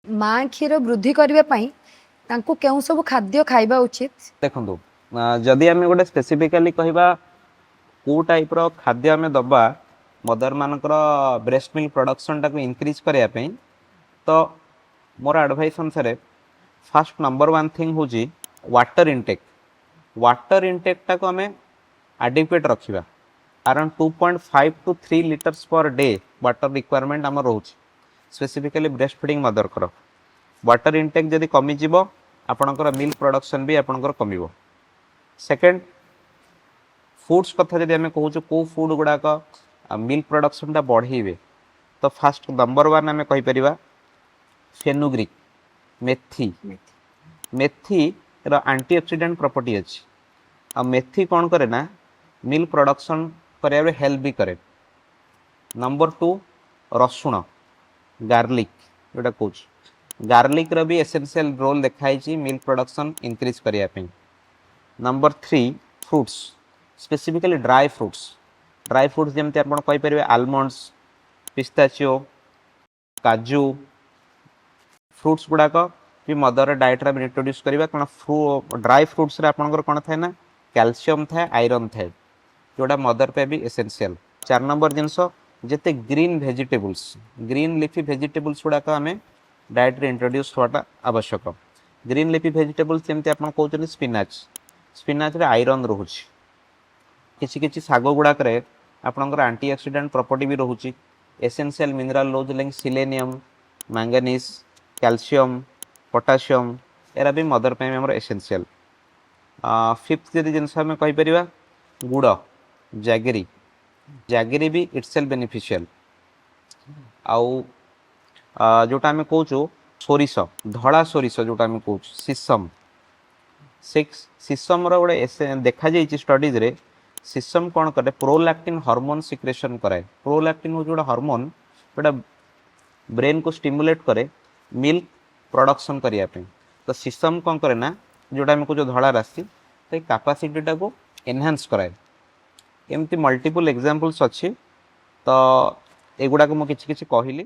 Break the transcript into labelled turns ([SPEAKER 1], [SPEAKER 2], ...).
[SPEAKER 1] माँ क्षीर वृद्धि करने केउं सब खाद्य खाइबा उचित?
[SPEAKER 2] देखो जदि आम गोटे स्पेसिफिकाली कहवा कौ टाइप खाद्य आम दबा मदर मानकर ब्रेस्ट मिल्क प्रोडक्शन टाक इनक्रीज करने तो मोर एडवाइस अनुसार फास्ट नंबर वन थिंग हूँ वाटर इनटेक। वाटर इनटेक टाक आम एडिक्वेट रखा around 2.5 to 3 liters per day water requirement आम रोचे स्पेसिफिकाली ब्रेस्ट फीडिंग मदर कर वाटर इनटेक जदि कमिजिब आपणकर मिल्क प्रोडक्शन भी आपणकर कमिबो। सेकेंड फूड्स कथा जदि आम कहूँ कौ फूड गुड़ाक मिल्क प्रोडक्शन बढ़ेबे तो फास्ट नंबर वन आम कहीपर फेनुग्रीक मेथी। मेथी रो एंटीऑक्सीडेंट प्रॉपर्टी अच्छी आ मेथी कौन करे ना मिल्क प्रोडक्शन करे हेल्प भी करे। नंबर टू रसुण गार्लिक जोटा कौन गार्लिक रो भी एसेंशियल रोल देखाई मिल्क प्रोडक्शन इंक्रीज करने। Number three fruits specifically dry fruits जमती आप कहीपर आलमंड्स पिस्ताचिओ काजू फ्रूट्स गुड़ाक भी मदर डाएट इंट्रोड्यूस करवा कारण ड्राई फ्रूट्स आपंकर कौन थाए ना कैल्शियम थाए आयरन थाए जोड़ा मदर पे भी एसेंशियल। 4 नंबर जिनस जिते ग्रीन लिफी भेजिटेबल्स गुड़ाक आम डाएट रे इंट्रोड्यूस होगा आवश्यक। ग्रीन लिफी भेजिटेबल्स जमती आप कहते स्पिनाच रे आयरन रोचे किसी किसी शाग गुड़ाक आपंकर एंटीऑक्सीडेंट प्रॉपर्टी भी रोचे एसेंशियल मिनरल रोज सिलेनियम मैंगनीज कैल्शियम पोटासियम एरा भी मदर पे आमर एसेंशियल। फिफ्थ जदि जिनस आम कहीपर गुड़ जैगरी जैगरी भी इटसेल्फ बेनिफिशियल आउ जोटा आम कहूँ सोरिष धड़ा सोरिष जोटा आम कहूँ सीसम सीसम गोटे देखा स्टडीज रे सीसम कौन करे प्रोलैक्टिन हार्मोन सिक्रेशन कराए। प्रोलैक्टिन हूँ जोड़ा हार्मोन जोटा ब्रेन को स्टिमुलेट करे मिल्क प्रोडक्शन करने तो सीसम कौन करे ना जोटा आम कहूँ धड़ा राशि तो कैपेसिटी टाको एनहांस कराए। एमती मल्टीपल एग्जांपल्स अच्छी तो एगुड़ा को मुझे किसी कहली।